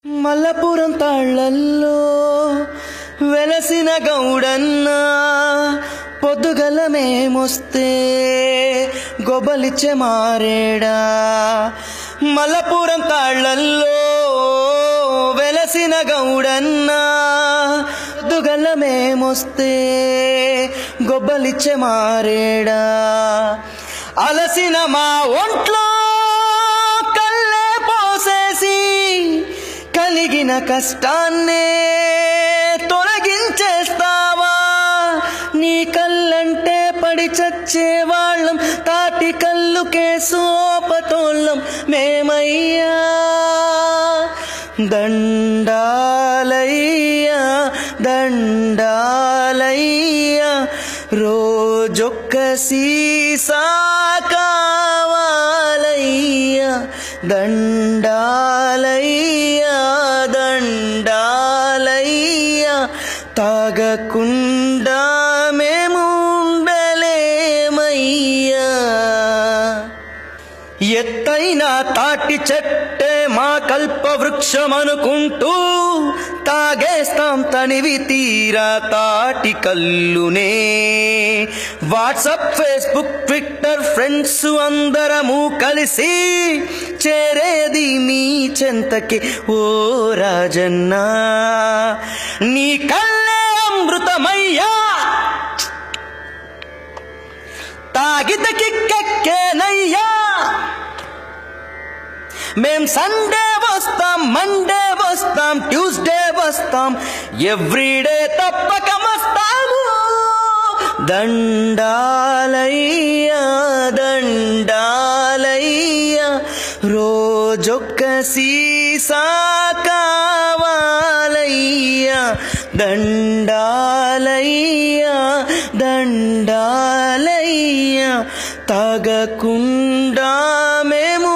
మల్లపురం తాళ్ళల్లో వెలసిన గౌడన్న పొద్దుగల మేమొస్తే గొబ్బలిచ్చే మారేడా. మల్లపురం తాళ్ళల్లో వెలసిన గౌడన్న పొద్దుగల మేమొస్తే గొబ్బలిచ్చే మారేడా. అలసిన మా ఒంట్లో కల్లే పోసేసి కలిగిన కష్టాన్నే తొలగించేస్తావా. నీ కళ్ళంటే పడి చచ్చేవాళ్ళం, తాటి కళ్ళుకే సోపతోళ్ళం మేమయ్యా. దండాలయ్యా దండాలయ్యా, రోజొక్క సీసా కావాలయ్యా. దండాలయ్యా దండాలయ్యా, తాగకుండా మేము ఉండలేమయ్యా. ఎత్తైన తాటి చెట్టే మా కల్పవృక్షమనుకుంటూ తాగేస్తాం తనివి తీరా తాటి కల్లునే. వాట్సాప్, ఫేస్బుక్, ట్విట్టర్ ఫ్రెండ్స్ అందరము కలిసి చేరేది మీ చెంతకి ఓ రాజన్నా. నీ కళ్ళే అమృతమయ్యా, తాగితే కిక్కెక్కేనయ్యా. మేం సండే వస్తాం, మండే వస్తాం, ట్యూస్డే వస్తాం, ఎవ్రీడే తప్పక వస్తాము. దండాలయ్యా దండాలయ్యా, రోజొక్క సీసా కావాలయ్యా. దండాలయ్యా దండాలయ్యా, తాగకుండా మేము